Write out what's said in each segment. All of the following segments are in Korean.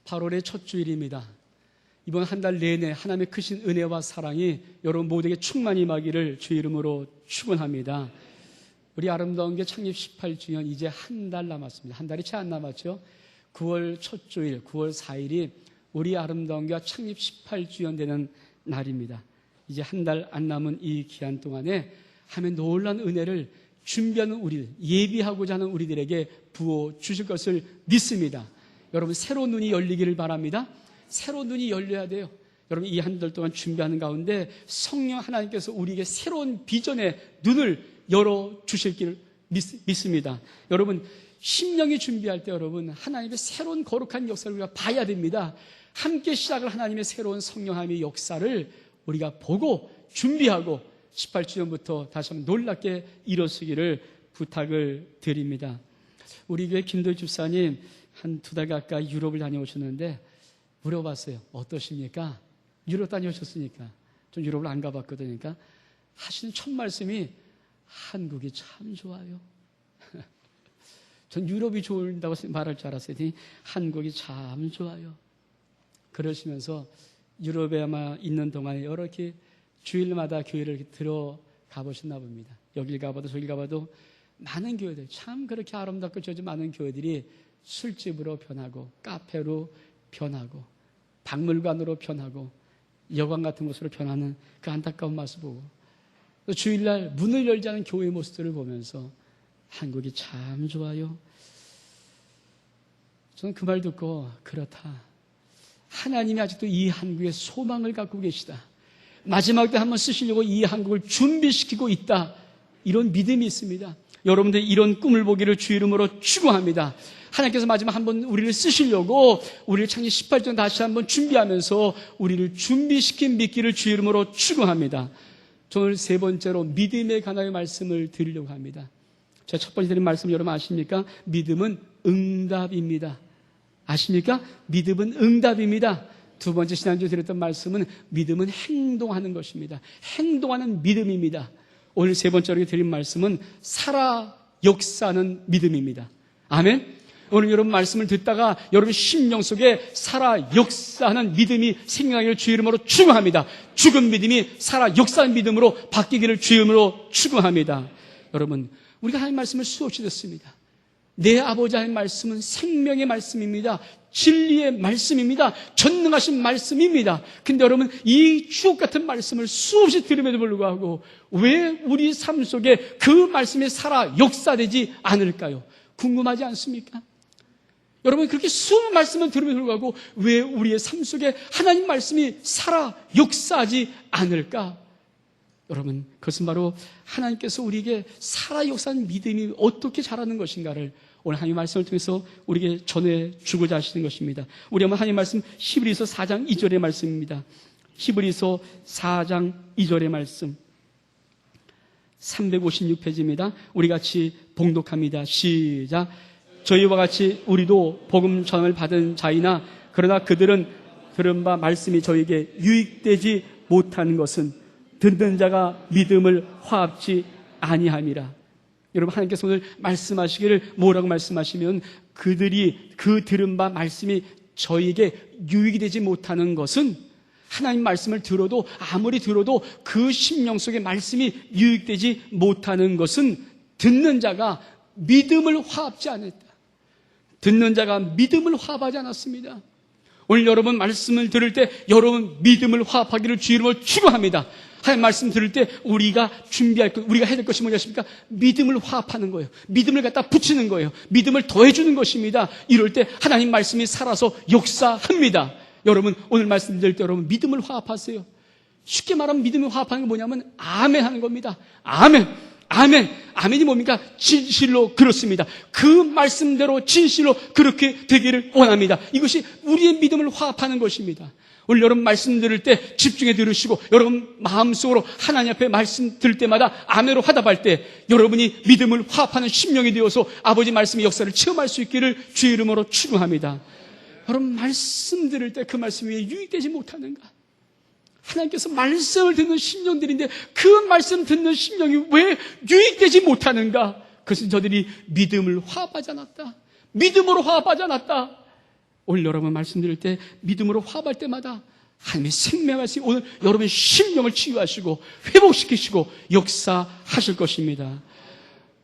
8월의 첫 주일입니다. 이번 한 달 내내 하나님의 크신 은혜와 사랑이 여러분 모두에게 충만히 임하기를 주의 이름으로 축원합니다. 우리 아름다운 교회 창립 18주년 이제 한 달 남았습니다. 한 달이 채 안 남았죠. 9월 첫 주일, 9월 4일이 우리 아름다운 교회 창립 18주년 되는 날입니다. 이제 한 달 안 남은 이 기한 동안에 하나님의 놀라운 은혜를 준비하는 우리들, 예비하고자 하는 우리들에게 부어 주실 것을 믿습니다. 여러분 새로운 눈이 열리기를 바랍니다. 새로운 눈이 열려야 돼요. 여러분 이 한 달 동안 준비하는 가운데 성령 하나님께서 우리에게 새로운 비전의 눈을 열어주실 길 믿습니다. 여러분 심령이 준비할 때 여러분 하나님의 새로운 거룩한 역사를 우리가 봐야 됩니다. 함께 시작을 하나님의 새로운 성령 하나님의 역사를 우리가 보고 준비하고 18주년부터 다시 한번 놀랍게 일어서기를 부탁을 드립니다. 우리 교회 김도희 집사님 한 2달 가까이 유럽을 다녀오셨는데 물어봤어요. 어떠십니까? 유럽 다녀오셨으니까. 좀 유럽을 안 가봤거든요. 그러니까 하시는 첫 말씀이 한국이 참 좋아요. 전 유럽이 좋은다고 말할 줄 알았어요. 한국이 참 좋아요. 그러시면서 유럽에 아마 있는 동안에 여러 이렇게 주일마다 교회를 들어가 보셨나 봅니다. 여길 가봐도 저길 가봐도 많은 교회들, 참 그렇게 아름답고 저지 많은 교회들이 술집으로 변하고 카페로 변하고 박물관으로 변하고 여관 같은 곳으로 변하는 그 안타까운 모습을 보고 또 주일날 문을 열지 않은 교회의 모습들을 보면서 한국이 참 좋아요. 저는 그 말 듣고 그렇다. 하나님이 아직도 이 한국에 소망을 갖고 계시다. 마지막 때 한번 쓰시려고 이 한국을 준비시키고 있다. 이런 믿음이 있습니다. 여러분들 이런 꿈을 보기를 주 이름으로 축원합니다. 하나님께서 마지막 한번 우리를 쓰시려고 우리를 창립 18년 다시 한번 준비하면서 우리를 준비시킨 믿기를 주 이름으로 축원합니다. 오늘 세 번째로 믿음에 관하여 말씀을 드리려고 합니다. 제가 첫 번째 드린 말씀 여러분 아십니까? 믿음은 응답입니다. 아십니까? 믿음은 응답입니다. 두 번째 지난주에 드렸던 말씀은 믿음은 행동하는 것입니다. 행동하는 믿음입니다. 오늘 세 번째로 드린 말씀은 살아 역사하는 믿음입니다. 아멘. 오늘 여러분 말씀을 듣다가 여러분 심령 속에 살아 역사하는 믿음이 생겨나기를 주의 이름으로 축원합니다. 죽은 믿음이 살아 역사하는 믿음으로 바뀌기를 주의 이름으로 축원합니다. 여러분 우리가 하나님 말씀을 수없이 듣습니다. 내 아버지 하나님 말씀은 생명의 말씀입니다. 진리의 말씀입니다. 전능하신 말씀입니다. 근데 여러분 이 주옥 같은 말씀을 수없이 들음에도 불구하고 왜 우리 삶 속에 그 말씀이 살아 역사되지 않을까요? 궁금하지 않습니까? 여러분 그렇게 수많은 말씀을 들음에도 불구하고 왜 우리의 삶 속에 하나님 말씀이 살아 역사하지 않을까? 여러분 그것은 바로 하나님께서 우리에게 살아 역사하는 믿음이 어떻게 자라는 것인가를 오늘 하나님의 말씀을 통해서 우리에게 전해주고자 하시는 것입니다. 우리 한번 하나님의 말씀 히브리서 4장 2절의 말씀입니다. 히브리서 4장 2절의 말씀 356페이지입니다. 우리 같이 봉독합니다. 시작. 저희와 같이 우리도 복음 전을 받은 자이나 그러나 그들은 들은 바 말씀이 저에게 유익되지 못하는 것은 듣는 자가 믿음을 화합지 아니함이라. 여러분 하나님께서 오늘 말씀하시기를 뭐라고 말씀하시면 그들이 그 들은 바 말씀이 저에게 유익이 되지 못하는 것은 하나님 말씀을 들어도 아무리 들어도 그 심령 속에 말씀이 유익되지 못하는 것은 듣는 자가 믿음을 화합지 않았다. 듣는 자가 믿음을 화합하지 않았습니다. 오늘 여러분 말씀을 들을 때 여러분 믿음을 화합하기를 주 이름으로 축원합니다. 하나님 말씀 들을 때 우리가 준비할 것, 우리가 해야 될 것이 뭐냐십니까? 믿음을 화합하는 거예요. 믿음을 갖다 붙이는 거예요. 믿음을 더해주는 것입니다. 이럴 때 하나님 말씀이 살아서 역사합니다. 여러분 오늘 말씀 들을 때 여러분 믿음을 화합하세요. 쉽게 말하면 믿음을 화합하는 게 뭐냐면 아멘 하는 겁니다. 아멘. 아멘. 아멘이 뭡니까? 진실로 그렇습니다. 그 말씀대로 진실로 그렇게 되기를 원합니다. 이것이 우리의 믿음을 화합하는 것입니다. 오늘 여러분 말씀 들을 때 집중해 들으시고 여러분 마음속으로 하나님 앞에 말씀 들을 때마다 아멘으로 화답할 때 여러분이 믿음을 화합하는 심령이 되어서 아버지 말씀의 역사를 체험할 수 있기를 주의 이름으로 축원합니다. 여러분 말씀 들을 때 그 말씀이 왜 유익되지 못하는가? 하나님께서 말씀을 듣는 심령들인데 그 말씀 듣는 심령이 왜 유익되지 못하는가? 그것은 저들이 믿음을 화합하지 않았다. 믿음으로 화합하지 않았다. 오늘 여러분 말씀드릴 때 믿음으로 화합할 때마다 하나님의 생명하시고 오늘 여러분의 심령을 치유하시고 회복시키시고 역사하실 것입니다.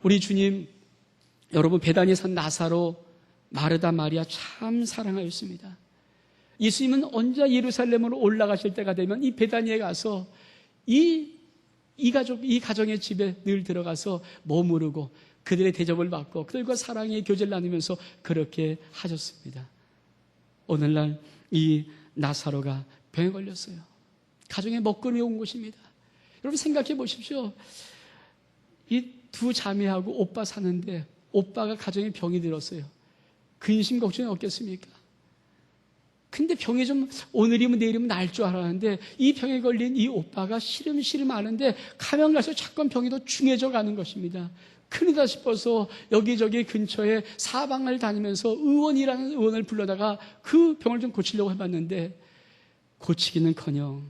우리 주님, 여러분 베다니에 산 나사로, 마르다, 마리아 참 사랑하였습니다. 예수님은 언제 예루살렘으로 올라가실 때가 되면 이 베다니에 가서 이 가정의 집에 늘 들어가서 머무르고 그들의 대접을 받고 그들과 사랑의 교제를 나누면서 그렇게 하셨습니다. 오늘날 이 나사로가 병에 걸렸어요. 가정에 먹거리에 온 것입니다. 여러분 생각해 보십시오. 이 두 자매하고 오빠 사는데 오빠가 가정에 병이 들었어요. 근심 걱정이 없겠습니까? 근데 병이 좀 오늘이면 내일이면 나을 줄 알았는데 이 병에 걸린 이 오빠가 시름시름 하는데 가면 갈수록 자꾸 병이 더 중해져 가는 것입니다. 큰일이다 싶어서 여기저기 근처에 사방을 다니면서 의원이라는 의원을 불러다가 그 병을 좀 고치려고 해봤는데 고치기는커녕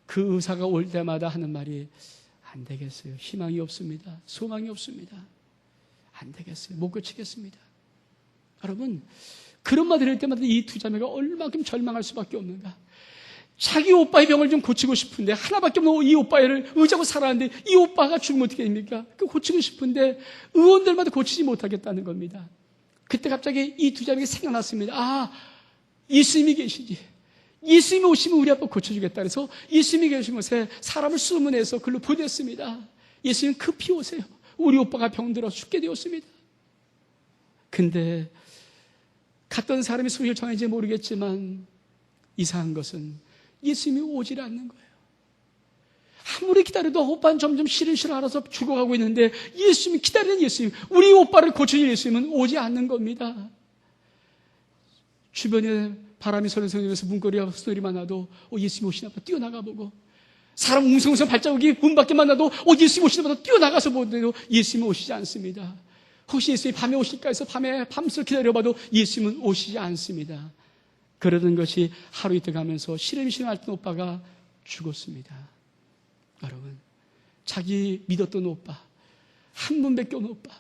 그 의사가 올 때마다 하는 말이 안 되겠어요. 희망이 없습니다. 소망이 없습니다. 안 되겠어요. 못 고치겠습니다. 여러분, 그런 말 들을 때마다 이 두 자매가 얼마만큼 절망할 수밖에 없는가. 자기 오빠의 병을 좀 고치고 싶은데 하나밖에 없는 이 오빠를 의지하고 살았는데 이 오빠가 죽으면 어떻게 됩니까? 그 고치고 싶은데 의원들마다 고치지 못하겠다는 겁니다. 그때 갑자기 이 두 자매가 생각났습니다. 아, 예수님이 계시지. 예수님이 오시면 우리 아빠 고쳐주겠다. 그래서 예수님이 계신 곳에 사람을 수문해서 글로 보냈습니다. 예수님 급히 오세요. 우리 오빠가 병들어 죽게 되었습니다. 근데 갔던 사람이 소식을 전했는지 모르겠지만 이상한 것은 예수님이 오질 않는 거예요. 아무리 기다려도 오빠는 점점 시름시름 알아서 죽어가고 있는데 예수님이 기다리는 예수님, 우리 오빠를 고쳐줄 예수님은 오지 않는 겁니다. 주변에 바람이 서늘서늘해서 문고리와 소리만 나도 예수님 오시나 봐 뛰어나가 보고 사람 웅성웅성 발자국이 문 밖에만 나도 예수님 오시나 봐 뛰어나가서 보는데도 예수님은 오시지 않습니다. 혹시 예수님이 밤에 오실까 해서 밤새 기다려봐도 예수님은 오시지 않습니다. 그러던 것이 하루 이틀 가면서 시름시름 앓던 오빠가 죽었습니다. 여러분, 자기 믿었던 오빠, 한 분밖에 없는 오빠,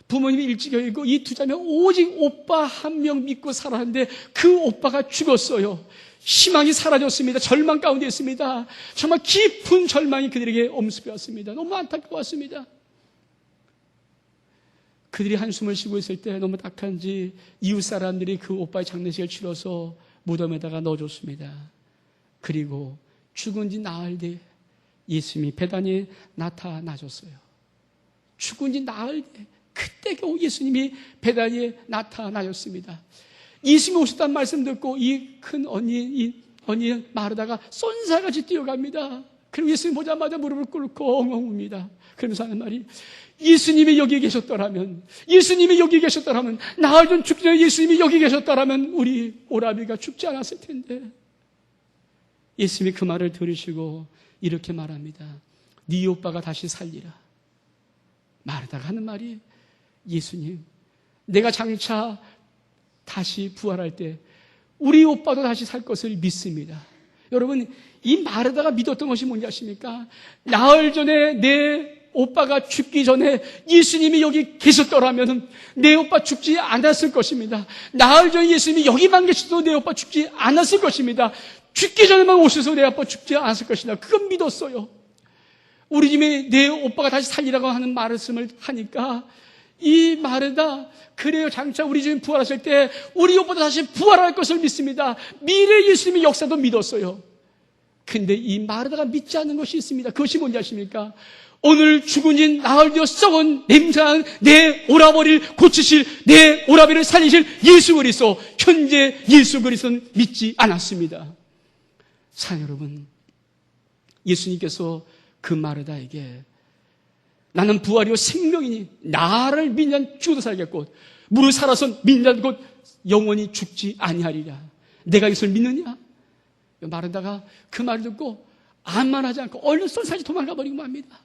부모님이 일찍 여기고 이 두 자매 오직 오빠 한 명 믿고 살았는데 그 오빠가 죽었어요. 희망이 사라졌습니다. 절망 가운데 있습니다. 정말 깊은 절망이 그들에게 엄습해왔습니다. 너무 안타까웠습니다. 그들이 한숨을 쉬고 있을 때 너무 딱한지 이웃 사람들이 그 오빠의 장례식을 치러서 무덤에다가 넣어줬습니다. 그리고 죽은 지 나흘 뒤에 예수님이 베다니에 나타나셨어요. 죽은 지 나흘 뒤에 그때 겨우 예수님이 베다니에 나타나셨습니다. 예수님이 오셨다는 말씀 듣고 이 큰 언니 마르다가 쏜살같이 뛰어갑니다. 그리고 예수님 보자마자 무릎을 꿇고 엉엉 웁니다. 그러면서 하는 말이 예수님이 여기 계셨더라면, 예수님이 여기 계셨더라면, 나흘 전 죽기 전에 예수님이 여기 계셨더라면 우리 오라비가 죽지 않았을 텐데. 예수님이 그 말을 들으시고 이렇게 말합니다. 네 오빠가 다시 살리라. 마르다가 하는 말이 예수님, 내가 장차 다시 부활할 때 우리 오빠도 다시 살 것을 믿습니다. 여러분, 이 마르다가 믿었던 것이 뭔지 아십니까? 나흘 전에 내 오빠가 죽기 전에 예수님이 여기 계셨더라면 내 오빠 죽지 않았을 것입니다. 나흘 전에 예수님이 여기만 계셔도 내 오빠 죽지 않았을 것입니다. 죽기 전에만 오셔서 내 오빠 죽지 않았을 것이다. 그건 믿었어요. 우리 집에 내 오빠가 다시 살리라고 하는 말씀을 하니까 이 마르다, 그래요, 장차 우리 주님 부활하실 때 우리 오빠도 다시 부활할 것을 믿습니다. 미래 예수님의 역사도 믿었어요. 근데 이 마르다가 믿지 않는 것이 있습니다. 그것이 뭔지 아십니까? 오늘 죽은 지 나흘 되어 썩은 냄새난 내 오라버리를 고치실, 내 오라비를 살리실 예수 그리스도, 현재 예수 그리스도는 믿지 않았습니다. 사랑 여러분, 예수님께서 그 마르다에게 나는 부활이요 생명이니 나를 믿는 죽어도 살겠고 무릇 살아서 믿는 곧 영원히 죽지 아니하리라. 내가 이것을 믿느냐? 마르다가 그 말을 듣고 아무 말 하지 않고 얼른 쏜살같이 도망가 버리고 맙니다.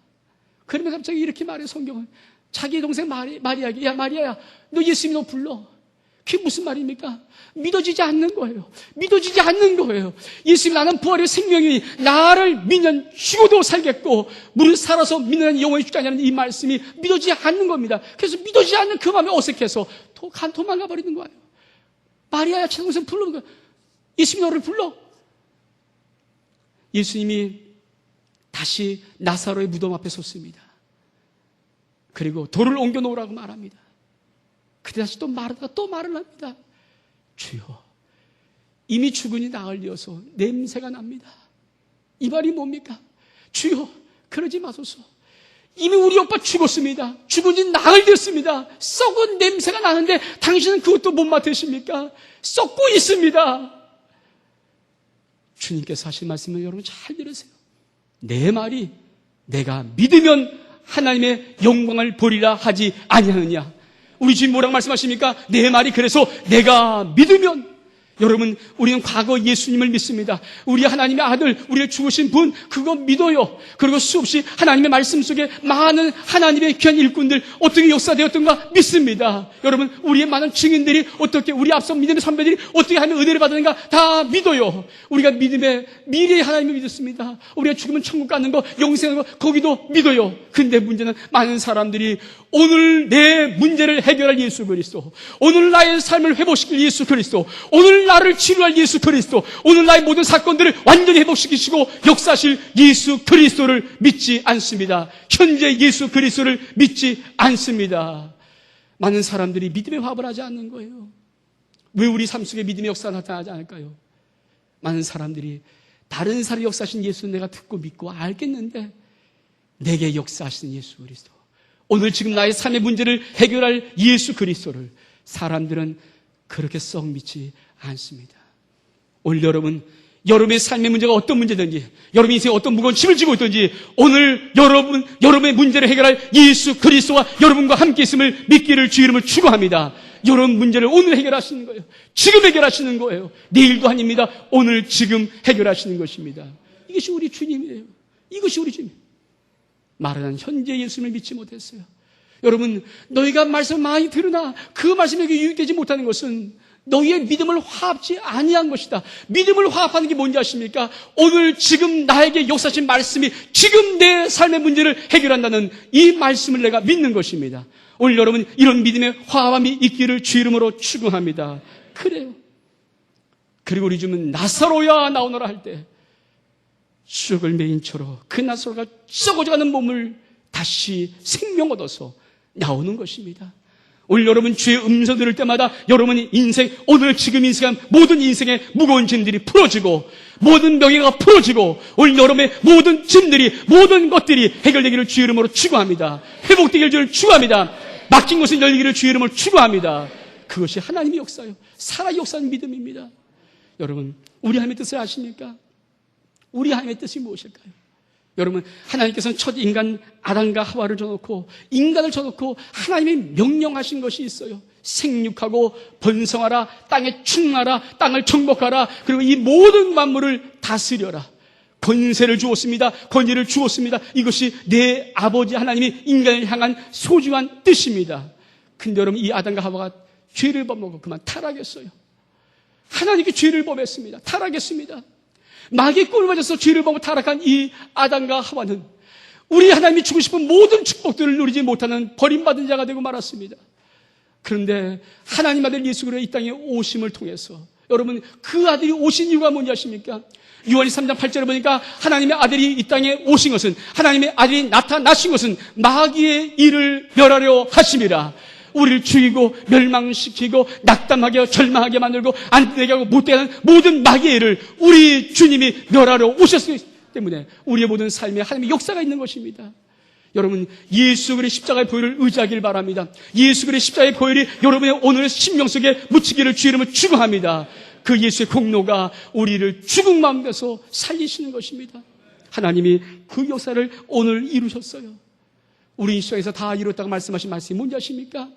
그러면 갑자기 이렇게 말해 성경은, 자기 동생 마리아에게, 야 마리아야, 너 예수님 너 불러. 그게 무슨 말입니까? 믿어지지 않는 거예요. 믿어지지 않는 거예요. 예수님, 나는 부활의 생명이니 나를 믿는 죽어도 살겠고 무릇 살아서 믿는 영원히 죽지 않냐는 이 말씀이 믿어지지 않는 겁니다. 그래서 믿어지지 않는 그 마음에 어색해서 도망가 버리는 거예요. 마리아야 찾아오면서 부르는 거예요. 예수님이 너를 불러. 예수님이 다시 나사로의 무덤 앞에 섰습니다. 그리고 돌을 옮겨 놓으라고 말합니다. 그때 다시 또 말하다가 또 말을 합니다. 주여, 이미 죽으니 나을 이어서 냄새가 납니다. 이 말이 뭡니까? 주여, 그러지 마소서. 이미 우리 오빠 죽었습니다. 죽은 지 나흘 됐습니다. 썩은 냄새가 나는데 당신은 그것도 못 맡으십니까? 썩고 있습니다. 주님께서 하신 말씀을 여러분 잘 들으세요. 내 말이 내가 믿으면 하나님의 영광을 보리라 하지 아니하느냐. 우리 주님 뭐라고 말씀하십니까? 내 말이 그래서 내가 믿으면. 여러분, 우리는 과거 예수님을 믿습니다. 우리 하나님의 아들, 우리를 죽으신 분, 그거 믿어요. 그리고 수없이 하나님의 말씀 속에 많은 하나님의 귀한 일꾼들 어떻게 역사되었던가 믿습니다. 여러분, 우리의 많은 증인들이 어떻게, 우리 앞서 믿음의 선배들이 어떻게 하면 은혜를 받았는가 다 믿어요. 우리가 믿음의 미래의 하나님을 믿었습니다. 우리가 죽으면 천국 가는 거, 영생하는 거, 거기도 믿어요. 근데 문제는 많은 사람들이 오늘 내 문제를 해결할 예수 그리스도, 오늘 나의 삶을 회복시킬 예수 그리스도, 오늘 나를 치료할 예수 그리스도, 오늘 나의 모든 사건들을 완전히 회복시키시고 역사하실 예수 그리스도를 믿지 않습니다. 현재 예수 그리스도를 믿지 않습니다. 많은 사람들이 믿음의 화합을 하지 않는 거예요. 왜 우리 삶 속에 믿음의 역사가 나타나지 않을까요? 많은 사람들이 다른 사람이 역사하신 예수는 내가 듣고 믿고 알겠는데 내게 역사하시는 예수 그리스도, 오늘 지금 나의 삶의 문제를 해결할 예수 그리스도를 사람들은 그렇게 썩 믿지 않습니다. 오늘 여러분의 삶의 문제가 어떤 문제든지, 여러분 인생에 어떤 무거운 짐을 지고 있든지, 오늘 여러분의 문제를 해결할 예수 그리스도와 여러분과 함께 있음을 믿기를 주 이름을 축원합니다. 여러분 문제를 오늘 해결하시는 거예요. 지금 해결하시는 거예요. 내일도 아닙니다. 오늘 지금 해결하시는 것입니다. 이것이 우리 주님이에요. 이것이 우리 주님. 말하는 현재 예수님을 믿지 못했어요. 여러분, 너희가 말씀을 많이 들으나 그 말씀에게 유익되지 못하는 것은 너희의 믿음을 화합지 아니한 것이다. 믿음을 화합하는 게 뭔지 아십니까? 오늘 지금 나에게 역사하신 말씀이 지금 내 삶의 문제를 해결한다는 이 말씀을 내가 믿는 것입니다. 오늘 여러분 이런 믿음의 화합함이 있기를 주 이름으로 축원합니다. 그래요. 그리고 우리 주님은 나사로야 나오너라 할 때 쑥을 메인 채로 그 나사로가 썩어져가는 몸을 다시 생명 얻어서 나오는 것입니다. 오늘 여러분 주의 음성 들을 때마다 여러분의 인생, 오늘 지금 인생한 모든 인생의 무거운 짐들이 풀어지고 모든 명예가 풀어지고 오늘 여러분의 모든 짐들이, 모든 것들이 해결되기를 주 이름으로 축원합니다. 회복되기를 주를 축원합니다. 막힌 것은 열리기를 주 이름으로 축원합니다. 그것이 하나님의 역사요, 살아 역사하는 믿음입니다. 여러분, 우리 하나님의 뜻을 아십니까? 우리 하나님의 뜻이 무엇일까요? 여러분, 하나님께서는 첫 인간 아담과 하와를 줘놓고 인간을 줘놓고 하나님이 명령하신 것이 있어요. 생육하고 번성하라, 땅에 충만하라, 땅을 정복하라, 그리고 이 모든 만물을 다스려라. 권세를 주었습니다. 권위를 주었습니다. 이것이 내 아버지 하나님이 인간을 향한 소중한 뜻입니다. 근데 여러분, 이 아담과 하와가 죄를 범하고 그만 타락했어요. 하나님께 죄를 범했습니다. 타락했습니다. 마귀의 꿀을 맞아서 죄를 범하고 타락한 이 아담과 하와는 우리 하나님이 주고 싶은 모든 축복들을 누리지 못하는 버림받은 자가 되고 말았습니다. 그런데 하나님 아들 예수 그리스도의 이 땅에 오심을 통해서 여러분, 그 아들이 오신 이유가 뭔지 아십니까? 요한이 3장 8절에 보니까 하나님의 아들이 이 땅에 오신 것은, 하나님의 아들이 나타나신 것은 마귀의 일을 멸하려 하심이라. 우리를 죽이고 멸망시키고 낙담하게 하고 절망하게 만들고 안되게 하고 못되게 하는 모든 마귀의 일을 우리 주님이 멸하러 오셨기 때문에 우리의 모든 삶에 하나님의 역사가 있는 것입니다. 여러분, 예수 그리스도의 십자가의 보혈을 의지하길 바랍니다. 예수 그리스도의 십자가의 보혈이 여러분의 오늘의 심령 속에 묻히기를 주 이름으로 축원합니다. 그 예수의 공로가 우리를 죽은 마음에서 살리시는 것입니다. 하나님이 그 역사를 오늘 이루셨어요. 우리 시간에서 다 이뤘다고 말씀하신 말씀이 뭔지 아십니까?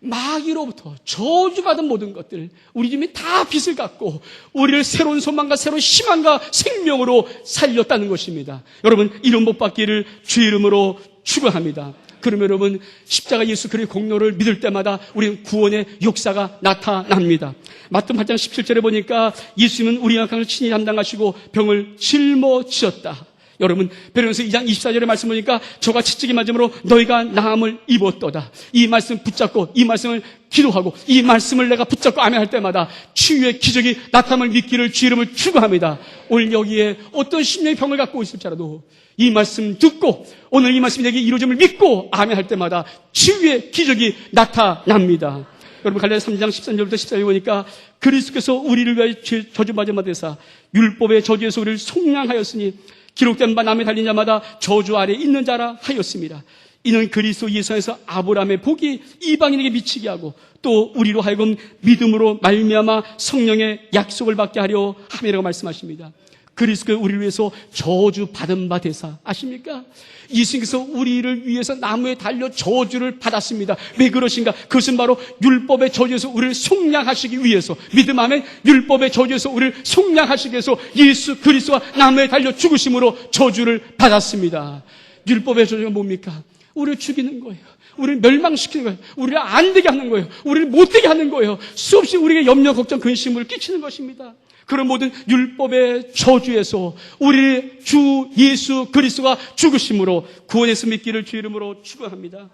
마귀로부터 저주받은 모든 것들, 우리 주님이 다 빚을 갚고 우리를 새로운 소망과 새로운 희망과 생명으로 살렸다는 것입니다. 여러분, 이런 복 받기를 주 이름으로 축원합니다. 그러면 여러분, 십자가 예수 그리스도의 공로를 믿을 때마다 우리는 구원의 역사가 나타납니다. 마태복음 8장 17절에 보니까 예수님은 우리 약함을 친히 담당하시고 병을 짊어지셨다. 여러분, 베드로전서 2장 24절의 말씀 보니까 저가 채찍이 맞음으로 너희가 나음을 입었도다. 이 말씀 붙잡고 이 말씀을 기도하고 이 말씀을 내가 붙잡고 아멘할 때마다 치유의 기적이 나타남을 믿기를 주 이름을 축원합니다. 오늘 여기에 어떤 심령의 병을 갖고 있을지라도 이 말씀 듣고 오늘 이 말씀이 내게 이루어짐을 믿고 아멘할 때마다 치유의 기적이 나타납니다. 여러분, 갈라디아 3장 13절부터 14절 보니까 그리스도께서 우리를 위하여 저주받은 바 되사 율법의 저주에서 우리를 속량하였으니 기록된 바 남에 달린 자마다 저주 아래 있는 자라 하였습니다. 이는 그리스도 예수 안에서 아브라함의 복이 이방인에게 미치게 하고 또 우리로 하여금 믿음으로 말미암아 성령의 약속을 받게 하려 함이라고 말씀하십니다. 그리스도가 우리를 위해서 저주 받은 바 되사, 아십니까? 예수님께서 우리를 위해서 나무에 달려 저주를 받았습니다. 왜 그러신가? 그것은 바로 율법의 저주에서 우리를 속량하시기 위해서, 믿음 안에 율법의 저주에서 우리를 속량하시기 위해서 예수 그리스도가 나무에 달려 죽으심으로 저주를 받았습니다. 율법의 저주가 뭡니까? 우리를 죽이는 거예요. 우리를 멸망시키는 거예요. 우리를 안 되게 하는 거예요. 우리를 못 되게 하는 거예요. 수없이 우리에게 염려, 걱정, 근심을 끼치는 것입니다. 그런 모든 율법의 저주에서 우리 주 예수 그리스도가 죽으심으로 구원에서 믿기를 주 이름으로 축원합니다.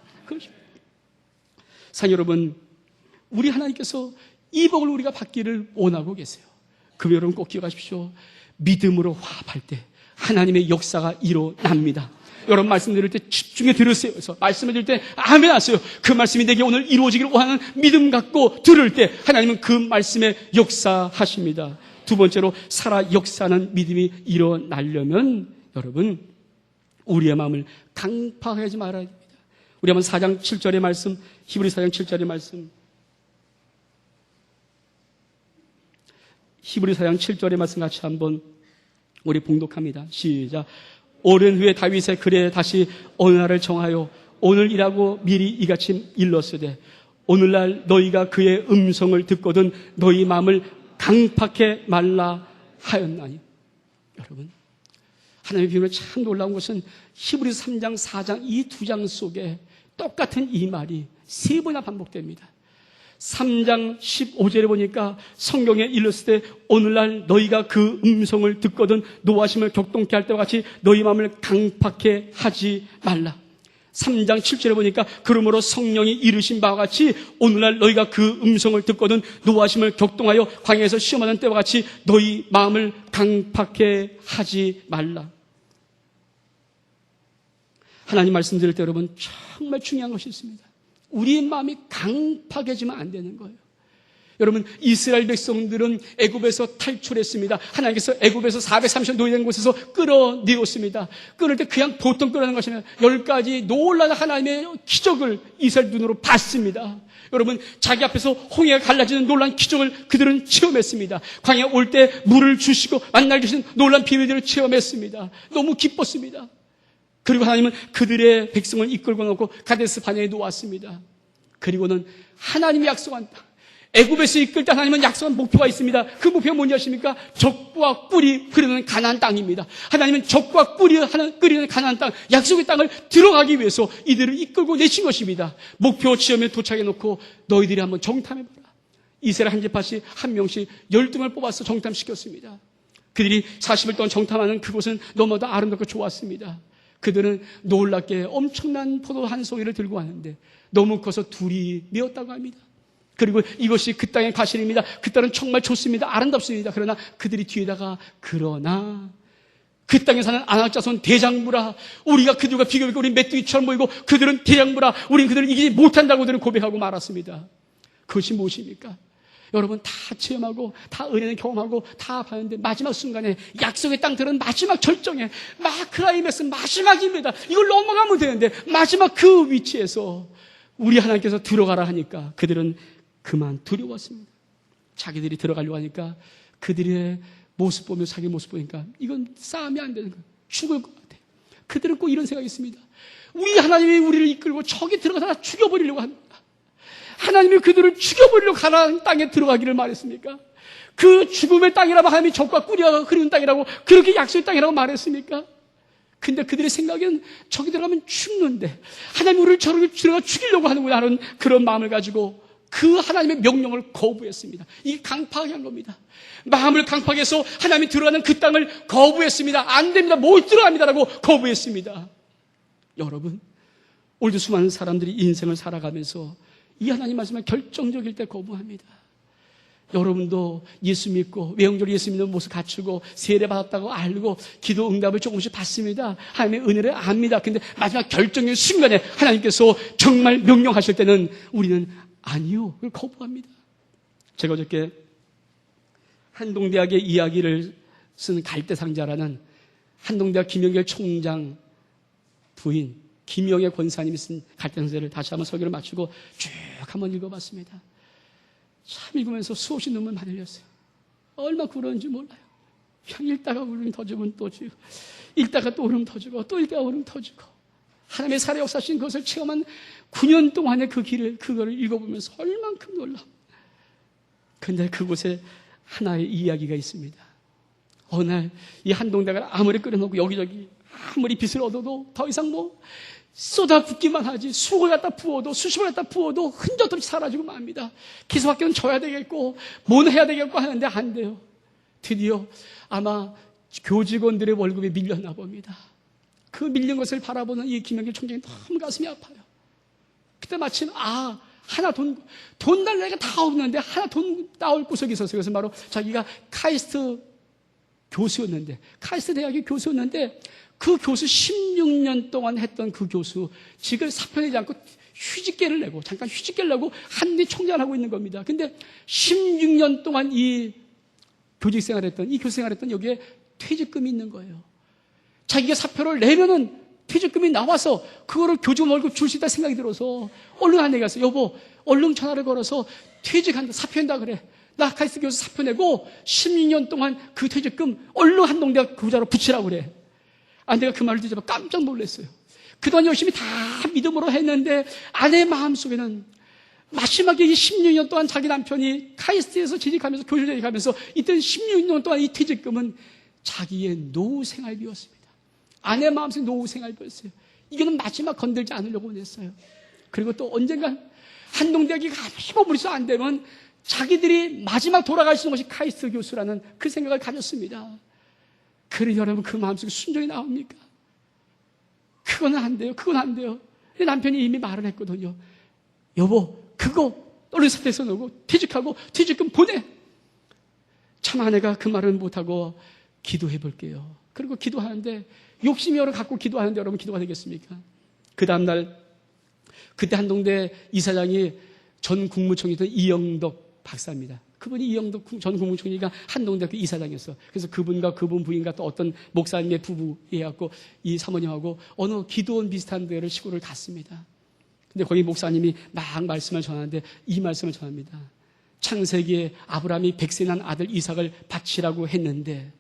사랑 여러분, 우리 하나님께서 이 복을 우리가 받기를 원하고 계세요. 그럼 여러분 꼭 기억하십시오. 믿음으로 화합할 때 하나님의 역사가 일어납니다. 여러분 말씀 들을 때 집중해 들으세요. 그래서 말씀을 들을 때 아멘 하세요. 그 말씀이 내게 오늘 이루어지기를 원하는 믿음 갖고 들을 때 하나님은 그 말씀에 역사하십니다. 두 번째로 살아 역사하는 믿음이 일어나려면 여러분 우리의 마음을 강팍하지 말아야 됩니다. 우리 한번 4장 7절의 말씀, 히브리 4장 7절의 말씀, 히브리 4장 7절의 말씀 같이 한번 우리 봉독합니다. 시작. 오랜 후에 다윗의 글에 다시 어느 날을 정하여 오늘이라고 미리 이같이 일렀으되 오늘날 너희가 그의 음성을 듣거든 너희 마음을 강팍해 말라 하였나니. 여러분, 하나님의 비밀은 참 놀라운 것은 히브리 3장, 4장 이 두 장 속에 똑같은 이 말이 세 번이나 반복됩니다. 3장 15절에 보니까 성경에 일렀을 때 오늘날 너희가 그 음성을 듣거든 노하심을 격동케 할 때와 같이 너희 마음을 강팍해 하지 말라. 3장 7절에 보니까 그러므로 성령이 이르신 바와 같이 오늘날 너희가 그 음성을 듣거든 노하심을 격동하여 광야에서 시험하는 때와 같이 너희 마음을 강팍해 하지 말라. 하나님 말씀 드릴 때 여러분 정말 중요한 것이 있습니다. 우리의 마음이 강팍해지면 안 되는 거예요. 여러분, 이스라엘 백성들은 애굽에서 탈출했습니다. 하나님께서 애굽에서 430년 노예된 곳에서 끌어내었습니다. 끌을 때 그냥 보통 끌어내는 것이 아니라 10가지 놀라운 하나님의 기적을 이스라엘 눈으로 봤습니다. 여러분, 자기 앞에서 홍해가 갈라지는 놀라운 기적을 그들은 체험했습니다. 광야 올 때 물을 주시고 만날 주신 놀라운 비밀들을 체험했습니다. 너무 기뻤습니다. 그리고 하나님은 그들의 백성을 이끌고 놓고 가데스 바네에 놓았습니다. 그리고는 하나님이 약속한 땅, 애굽에서 이끌 때 하나님은 약속한 목표가 있습니다. 그 목표가 뭔지 아십니까? 적과 꿀이 흐르는 가나안 땅입니다. 하나님은 적과 꿀이 흐르는 가나안 땅, 약속의 땅을 들어가기 위해서 이들을 이끌고 내신 것입니다. 목표 지점에 도착해 놓고 너희들이 한번 정탐해봐라. 이스라엘 한 집합씩 한 명씩 12명을 뽑아서 정탐시켰습니다. 그들이 40일 동안 정탐하는 그곳은 너무도 아름답고 좋았습니다. 그들은 놀랍게 엄청난 포도 한 송이를 들고 왔는데 너무 커서 둘이 메었다고 합니다. 그리고 이것이 그 땅의 과실입니다. 그 땅은 정말 좋습니다. 아름답습니다. 그러나 그들이 뒤에다가 그러나 그 땅에 사는 안악자손 대장부라, 우리가 그들과 비교해보니까 우리 메뚜기처럼 보이고 그들은 대장부라, 우리는 그들을 이기지 못한다고 그들은 고백하고 말았습니다. 그것이 무엇입니까? 여러분 다 체험하고 다 은혜는 경험하고 다 봤는데 마지막 순간에 약속의 땅 들은 마지막 절정에 클라이맥스 마지막입니다. 이걸 넘어가면 되는데 마지막 그 위치에서 우리 하나님께서 들어가라 하니까 그들은 그만 두려웠습니다. 자기들이 들어가려고 하니까 그들의 모습 보며 자기 모습 보니까 이건 싸움이 안 되는 거예요. 죽을 것 같아요. 그들은 꼭 이런 생각이 있습니다. 우리 하나님이 우리를 이끌고 저기 들어가서 죽여버리려고 합니다. 하나님이 그들을 죽여버리려고 가나안 땅에 들어가기를 말했습니까? 그 죽음의 땅이라고 하나님이 적과 꿀이가 흐르는 땅이라고 그렇게 약속의 땅이라고 말했습니까? 근데 그들의 생각은 저기 들어가면 죽는데 하나님 우리를 저렇게 들어가 죽이려고 하는구나 하는 그런 마음을 가지고 그 하나님의 명령을 거부했습니다. 이게 강팍하게 한 겁니다. 마음을 강팍하게 해서 하나님이 들어가는 그 땅을 거부했습니다. 안 됩니다. 못 들어갑니다라고 거부했습니다. 여러분, 오늘도 수많은 사람들이 인생을 살아가면서 이 하나님 말씀을 결정적일 때 거부합니다. 여러분도 예수 믿고 외형적으로 예수 믿는 모습 갖추고 세례 받았다고 알고 기도 응답을 조금씩 받습니다. 하나님의 은혜를 압니다. 근데 마지막 결정의 순간에 하나님께서 정말 명령하실 때는 우리는 아니요, 그걸 거부합니다. 제가 어저께 한동대학의 이야기를 쓴 갈대상자라는 한동대학 김영길 총장 부인 김영애 권사님이 쓴 갈대상자를 다시 한번 설교를 마치고 쭉 한번 읽어봤습니다. 참 읽으면서 수없이 눈물 많이 흘렸어요. 얼마나 그런지 몰라요. 그냥 읽다가 울음 더 주면 또 주고, 읽다가 또 울음 더 주고, 또 읽다가 울음 더 주고, 하나님의 살해 역사하신 것을 체험한 9년 동안의 그 길을, 그거를 읽어보면서 얼만큼 놀라. 근데 그곳에 하나의 이야기가 있습니다. 어느 날 이 한동대가 아무리 끓여놓고 여기저기 아무리 빛을 얻어도 더 이상 쏟아붓기만 하지, 수을 갖다 부어도, 수십을 갖다 부어도 흔적 없이 사라지고 맙니다. 기숙학교는 져야 되겠고 뭘 해야 되겠고 하는데 안 돼요. 드디어 아마 교직원들의 월급이 밀렸나 봅니다. 그 밀린 것을 바라보는 이 김영길 총장이 너무 가슴이 아파요. 그때 마침 하나 돈 달라 애가 다 없는데 하나 돈 나올 구석이 있었어요. 그래서 바로 자기가 카이스트 교수였는데, 카이스트 대학의 교수였는데 그 교수 16년 동안 했던 그 교수 직을 사표내지 않고 휴직계를 내고, 잠깐 휴직계를 내고 한디 총장을 하고 있는 겁니다. 근데 16년 동안 이 교직 생활했던, 이 교수 생활했던 여기에 퇴직금이 있는 거예요. 자기가 사표를 내면은 퇴직금이 나와서 그거를 교직원 월급 줄 수 있다 생각이 들어서 얼른 안내가 왔어요. 여보, 얼른 전화를 걸어서 퇴직한다, 사표낸다 그래. 나 카이스트 교수 사표 내고 16년 동안 그 퇴직금 얼른 한동대학 교자로 붙이라고 그래. 내가 그 말을 듣자마자 깜짝 놀랐어요. 그동안 열심히 다 믿음으로 했는데 아내의 마음속에는 마지막에 이 16년 동안 자기 남편이 카이스트에서 재직하면서 교수 재직하면서 이때 16년 동안 이 퇴직금은 자기의 노후 생활비였습니다. 아내의 마음속에 노후 생활비였어요. 이거는 마지막 건들지 않으려고 했어요. 그리고 또 언젠간 한동대학이 가만히 머리서 안 되면 자기들이 마지막 돌아갈 수 있는 것이 카이스트 교수라는 그 생각을 가졌습니다. 그래 여러분, 그 마음속에 순종이 나옵니까? 그건 안 돼요. 그건 안 돼요. 남편이 이미 말을 했거든요. 여보, 그거 얼른 사태에서 놓고 퇴직하고 퇴직금 보내. 참 아내가 그 말은 못하고 기도해 볼게요. 그리고 기도하는데 욕심이 여러 갖고 기도하는데 여러분 기도가 되겠습니까? 그 다음날 그때 한동대 이사장이 전 국무총리였던 이영덕 박사입니다. 그분이 이영덕 전 국무총리가 한동대학교 이사장이었어. 그래서 그분과 그분 부인과 또 어떤 목사님의 부부해갖고 이 사모님하고 어느 기도원 비슷한 데를 시골을 갔습니다. 근데 거기 목사님이 막 말씀을 전하는데 이 말씀을 전합니다. 창세기에 아브라함이 100세 난 아들 이삭을 바치라고 했는데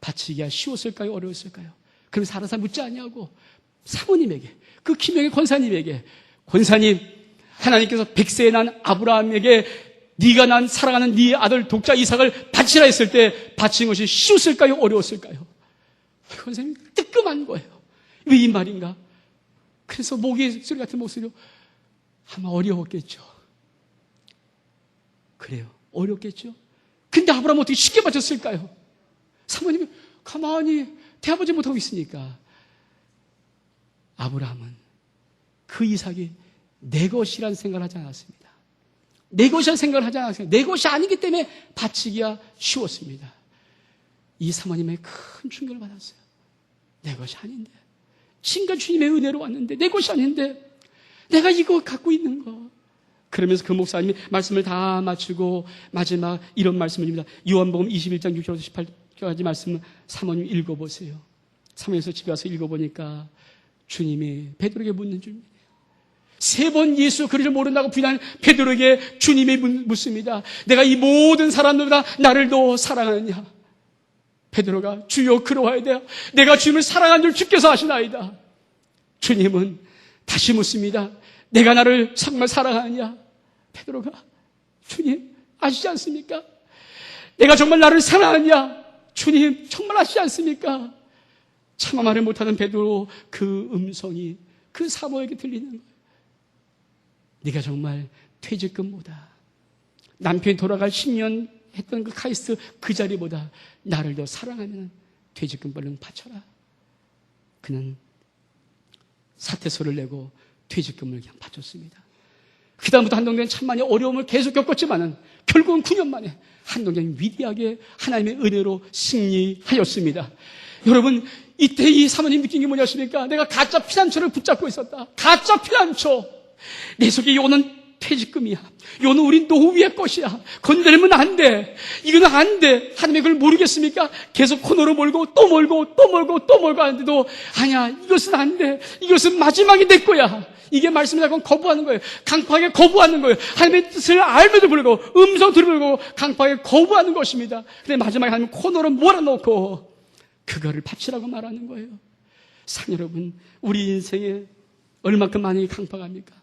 바치기가 쉬웠을까요? 어려웠을까요? 그러면서 알아서 묻지 않냐고 사모님에게, 그 김영애 권사님에게, 권사님, 하나님께서 100세에 난 아브라함에게 네가 난 사랑하는 네 아들 독자 이삭을 바치라 했을 때 바친 것이 쉬웠을까요? 어려웠을까요? 권사님이 뜨끔한 거예요. 왜 이 말인가? 그래서 모기 소리 같은 목소리로 아마 어려웠겠죠. 그래요. 어렵겠죠. 근데 아브라함은 어떻게 쉽게 바쳤을까요? 사모님이 가만히 대하보지 못하고 있으니까 아브라함은 그 이삭이 내 것이라는 생각을 하지 않았습니다. 내 것이라는 생각을 하지 않았습니다. 내 것이 아니기 때문에 바치기가 쉬웠습니다. 이 사모님의 큰 충격을 받았어요. 내 것이 아닌데, 친가 주님의 은혜로 왔는데 내 것이 아닌데 내가 이거 갖고 있는 거. 그러면서 그 목사님이 말씀을 다 마치고 마지막 이런 말씀을 합니다. 요한복음 21장 6절에서 18절까지 말씀을 사모님 읽어보세요. 사모님에서 집에 와서 읽어보니까 주님이 베드로에게 묻는 줄입니다. 3번 예수 그리를 모른다고 부인한 베드로에게 주님이 묻습니다. 내가 이 모든 사람들보다 나를 더 사랑하느냐? 베드로가 주여 그러하야 돼요. 내가 주님을 사랑한 줄 주께서 아시나이다. 주님은 다시 묻습니다. 내가 나를 정말 사랑하느냐? 베드로가 주님 아시지 않습니까? 내가 정말 나를 사랑하느냐? 주님 정말 아시지 않습니까? 차마 말을 못하는 베드로 그 음성이 그 사모에게 들리는 거예요. 네가 정말 퇴직금보다, 남편이 돌아갈 10년 했던 그 카이스트 그 자리보다 나를 더 사랑하면 퇴직금 얼른 바쳐라. 그는 사퇴서를 내고 퇴직금을 그냥 바쳤습니다. 그 다음부터 한동경은 참 많이 어려움을 계속 겪었지만은 결국은 9년 만에 한동경이 위대하게 하나님의 은혜로 승리하였습니다. 여러분, 이때 이 사모님 느낀 게 뭐냐십니까? 내가 가짜 피난처를 붙잡고 있었다. 가짜 피난처. 내 속에 요는 퇴직금이야. 요는 우리 노후의 것이야. 건드리면 안 돼. 이거는 안 돼. 하나님이 그걸 모르겠습니까? 계속 코너로 몰고 또 몰고 또 몰고 또 몰고 하는데도 아니야, 이것은 안 돼. 이것은 마지막이 내 거야. 이게 말씀이라고 거부하는 거예요. 강팍하게 거부하는 거예요. 하나님의 뜻을 알면도 불구하고 음성 들으고 강팍하게 거부하는 것입니다. 근데 마지막에 하나님 코너로 몰아놓고 그거를 바치라고 말하는 거예요. 상 여러분, 우리 인생에 얼마큼 많이 강팍합니까?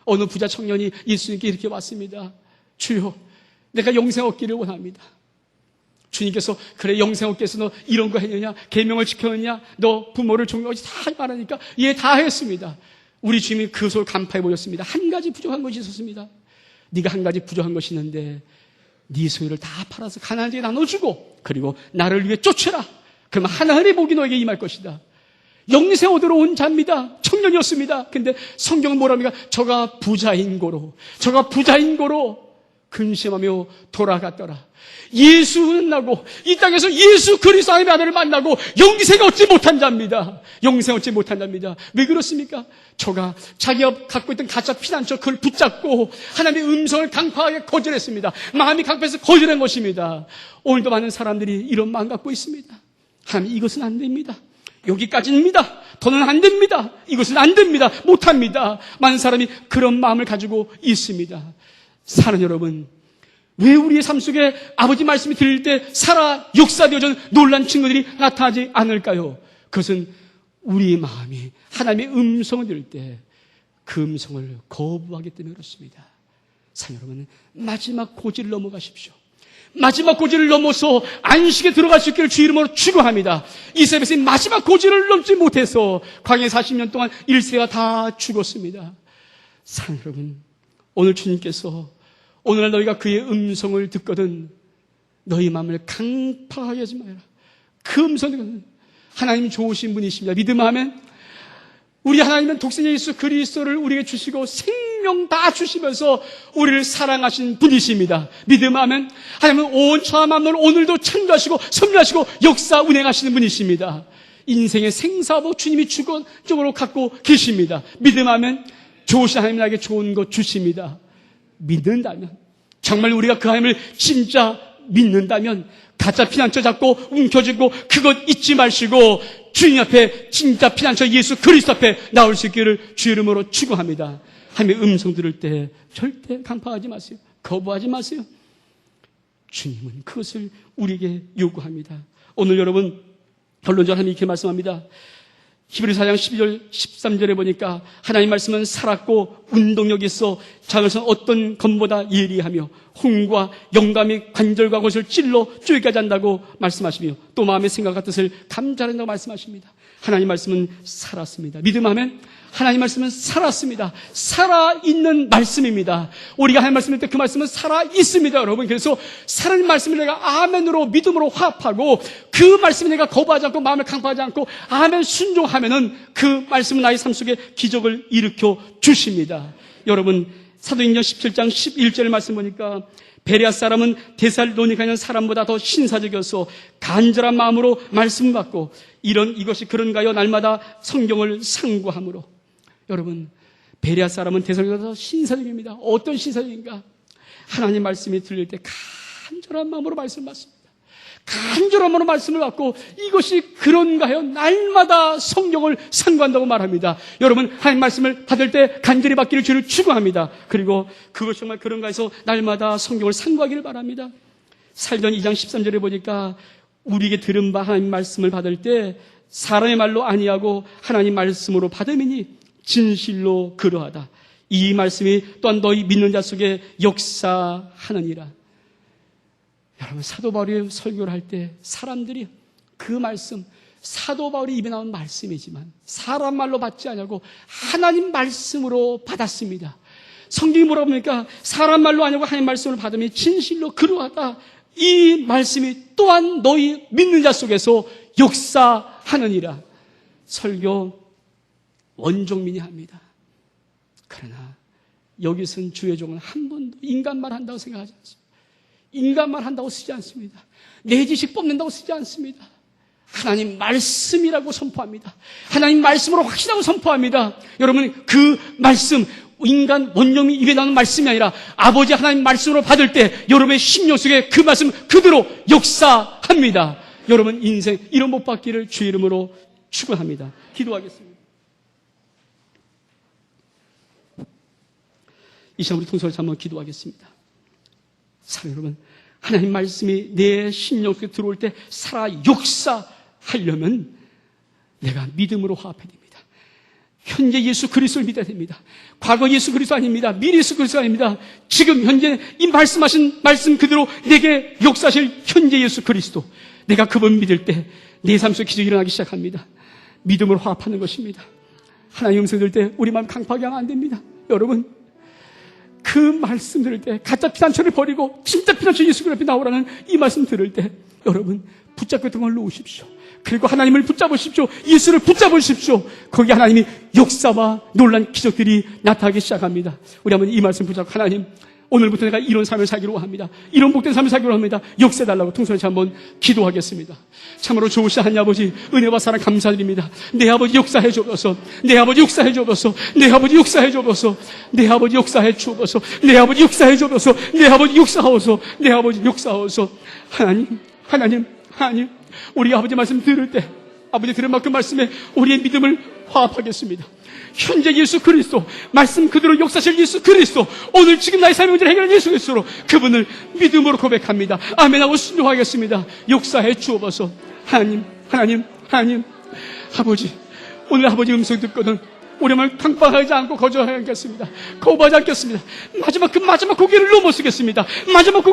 어느 부자 청년이 예수님께 이렇게 왔습니다. 주여, 내가 영생 얻기를 원합니다. 주님께서 그래, 영생 얻기 위해서 너 이런 거 했느냐? 계명을 지켰느냐? 너 부모를 존경하지 다 말하니까 예, 다 했습니다. 우리 주님이 그 소를 간파해 보였습니다. 한 가지 부족한 것이 있었습니다. 네가 한 가지 부족한 것이 있는데 네 소유를 다 팔아서 가난한데 나눠주고 그리고 나를 위해 쫓아라. 그러면 하나님의 복이 너에게 임할 것이다. 영생 얻으러 온 자입니다. 청년이었습니다. 근데 성경은 뭐랍니까? 저가 부자인 고로 근심하며 돌아갔더라. 예수는 나고 이 땅에서 예수 그리스도의 아들을 만나고 영생 얻지 못한 자입니다. 영생 얻지 못한 자입니다. 왜 그렇습니까? 저가 자기가 갖고 있던 가짜 피난처 그걸 붙잡고 하나님의 음성을 강팍하게 거절했습니다. 마음이 강팍해서 거절한 것입니다. 오늘도 많은 사람들이 이런 마음 갖고 있습니다. 하나님, 이것은 안 됩니다. 여기까지입니다. 더는 안 됩니다. 이것은 안 됩니다. 못합니다. 많은 사람이 그런 마음을 가지고 있습니다. 사랑하는 여러분, 왜 우리의 삶 속에 아버지 말씀이 들릴 때 살아 역사되어진 놀란 친구들이 나타나지 않을까요? 그것은 우리의 마음이 하나님의 음성을 들을 때 그 음성을 거부하기 때문에 그렇습니다. 사랑하는 여러분, 마지막 고지를 넘어가십시오. 마지막 고지를 넘어서 안식에 들어갈 수 있기를 주 이름으로 축원합니다. 이스라엘이 마지막 고지를 넘지 못해서 광야에 40년 동안 1세가 다 죽었습니다. 사랑하는 여러분, 오늘 주님께서 오늘날 너희가 그의 음성을 듣거든 너희 마음을 강팍하게 하지 마라. 그 음성을 듣거든. 하나님 좋으신 분이십니다. 믿음하면 우리 하나님은 독생 예수 그리스도를 우리에게 주시고 생명 다 주시면서 우리를 사랑하신 분이십니다. 믿음하면 하나님은 온 천하 만물 오늘도 창조하시고 섭리하시고 역사 운행하시는 분이십니다. 인생의 생사복 주님이 주권적으로 갖고 계십니다. 믿음하면 좋으신 하나님 나에게 좋은 것 주십니다. 믿는다면, 정말 우리가 그 하나님을 진짜 믿는다면 가짜 피난처 잡고 움켜쥐고 그것 잊지 마시고 주님 앞에 진짜 피난처 예수 그리스도 앞에 나올 수 있기를 주 이름으로 축원합니다. 하나님의 음성 들을 때 절대 강팍하지 마세요. 거부하지 마세요. 주님은 그것을 우리에게 요구합니다. 오늘 여러분, 결론적으로 하나님이 이렇게 말씀합니다. 히브리서 4장 12절 13절에 보니까 하나님 말씀은 살았고 운동력이 있어 자것은 어떤 검보다 예리하며 혼과 영감이 관절과 것을 찔러 쪼개게 한다고 말씀하시며 또 마음의 생각과 뜻을 감찰한다고 말씀하십니다. 하나님 말씀은 살았습니다. 믿음하면 하나님 말씀은 살았습니다. 살아있는 말씀입니다. 우리가 하나님 말씀일 때 그 말씀은 살아있습니다, 여러분. 그래서 살아있는 말씀을 내가 아멘으로 믿음으로 화합하고 그 말씀을 내가 거부하지 않고 마음을 강파하지 않고 아멘 순종하면은 그 말씀은 나의 삶 속에 기적을 일으켜 주십니다. 여러분, 사도행전 17장 11절 말씀 보니까 베레아 사람은 데살로니가 있는 사람보다 더 신사적이어서 간절한 마음으로 말씀을 받고 이것이 그런가요? 날마다 성경을 상고함으로. 여러분, 베레아 사람은 데살로니가보다 더 신사적입니다. 어떤 신사적인가? 하나님 말씀이 들릴 때 간절한 마음으로 말씀을 받습니다. 간절한 마음으로 말씀을 받고 이것이 그런가요? 날마다 성경을 상고한다고 말합니다. 여러분, 하나님 말씀을 받을 때 간절히 받기를 주를 축원합니다. 그리고 그것이 정말 그런가 해서 날마다 성경을 상고하기를 바랍니다. 살전 2장 13절에 보니까 우리에게 들은 바 하나님 말씀을 받을 때 사람의 말로 아니하고 하나님 말씀으로 받음이니 진실로 그러하다. 이 말씀이 또한 너희 믿는 자 속에 역사하느니라. 여러분, 사도 바울이 설교를 할 때 사람들이 그 말씀, 사도 바울이 입에 나온 말씀이지만 사람 말로 받지 않고 하나님 말씀으로 받았습니다. 성경이 뭐라고 합니까? 사람 말로 아니고 하나님 말씀을 받으면 진실로 그러하다. 이 말씀이 또한 너희 믿는 자 속에서 역사하느니라. 설교 원종민이 합니다. 그러나 여기서는 주의 종은 한 번도 인간말 한다고 생각하지 않습니다. 인간말 한다고 쓰지 않습니다. 내 지식 뽑는다고 쓰지 않습니다. 하나님 말씀이라고 선포합니다. 하나님 말씀으로 확신하고 선포합니다. 여러분, 그 말씀, 인간 원념이 입에 나오는 말씀이 아니라 아버지 하나님 말씀으로 받을 때 여러분의 심령 속에 그 말씀 그대로 역사합니다. 여러분 인생 이런 못 받기를 주의 이름으로 축원합니다. 기도하겠습니다. 이 시간 우리 통성을 한번 기도하겠습니다. 사랑 여러분, 하나님 말씀이 내 심령 속에 들어올 때 살아 역사하려면 내가 믿음으로 화합해야 됩니다. 현재 예수 그리스도를 믿어야 됩니다. 과거 예수 그리스도 아닙니다. 미래 예수 그리스도 아닙니다. 지금 현재 이 말씀하신 말씀 그대로 내게 역사하실 현재 예수 그리스도, 내가 그분 믿을 때 내 삶 속에 기적이 일어나기 시작합니다. 믿음으로 화합하는 것입니다. 하나님 음성 들을 때 우리 마음 강팍하게 하면 안 됩니다. 여러분, 그 말씀 들을 때 가짜 피난처를 버리고 진짜 피난처 예수 그리스도 앞에 나오라는 이 말씀 들을 때 여러분 붙잡고 걸 놓으십시오. 그리고 하나님을 붙잡으십시오. 예수를 붙잡으십시오. 거기 하나님이 역사와 놀란 기적들이 나타나기 시작합니다. 우리 한번 이 말씀 붙잡고, 하나님 오늘부터 내가 이런 삶을 살기로 합니다. 이런 복된 삶을 살기로 합니다. 역사해달라고 통성에서 한번 기도하겠습니다. 참으로 좋으신 하나님 아버지, 은혜와 사랑 감사드립니다. 내 아버지 역사해 주옵소서. 내 아버지 역사해 주옵소서. 내 아버지 역사해 주옵소서. 내 아버지 역사해 주옵소서. 내 아버지 역사해 주옵소서. 내 아버지 역사하옵소서. 내 아버지 역사하옵소서. 하나님, 우리 아버지 말씀 들을 때 아버지 들은 만큼 말씀에 우리의 믿음을 화합하겠습니다. 현재 예수 그리스도, 말씀 그대로 역사실 예수 그리스도, 오늘 지금 나의 삶의 문제를 해결한 예수 그리스도로 그분을 믿음으로 고백합니다. 아멘하고 순종하겠습니다. 역사해 주옵소서. 하나님, 아버지, 오늘 아버지 음성 듣거든 우리만 강박하지 않고 거절하겠습니다. 거부하지 않겠습니다. 마지막 고개를 넘어서겠습니다. 마지막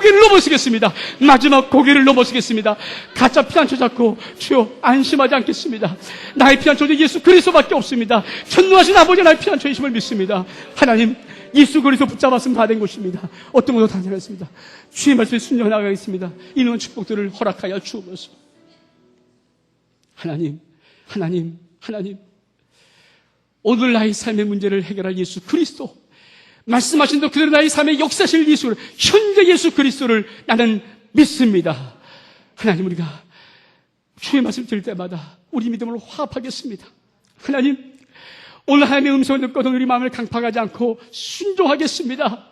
고개를 넘어서겠습니다. 가짜 피난처 잡고 주여 안심하지 않겠습니다. 나의 피난처는 예수 그리스도밖에 없습니다. 전능하신 아버지 나의 피난처이심을 믿습니다. 하나님, 예수 그리스도 붙잡았으면 다 된 것입니다. 어떤 것도 다 되었습니다. 주의 말씀에 순종해 나가겠습니다. 이런 축복들을 허락하여 주옵소서. 하나님, 오늘 나의 삶의 문제를 해결할 예수 그리스도, 말씀하신 대로 그대로 나의 삶의 역사실 예수를, 현재 예수 그리스도를 나는 믿습니다. 하나님, 우리가 주의 말씀 들을 때마다 우리 믿음으로 화합하겠습니다. 하나님, 오늘 하나님의 음성을 듣거든 우리 마음을 강팍하지 않고 순종하겠습니다.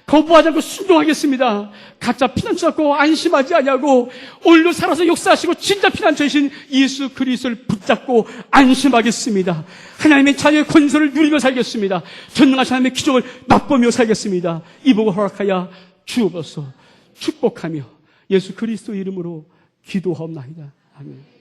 거부하지 않고 순종하겠습니다. 가짜 피난처 잡고 안심하지 아니하고 오늘도 살아서 역사하시고 진짜 피난처이신 예수 그리스도를 붙잡고 안심하겠습니다. 하나님의 자녀의 권세를 누리며 살겠습니다. 전능하신 하나님의 기적을 맛보며 살겠습니다. 이 복을 허락하여 주옵소서. 축복하며 예수 그리스도 이름으로 기도하옵나이다. 아멘.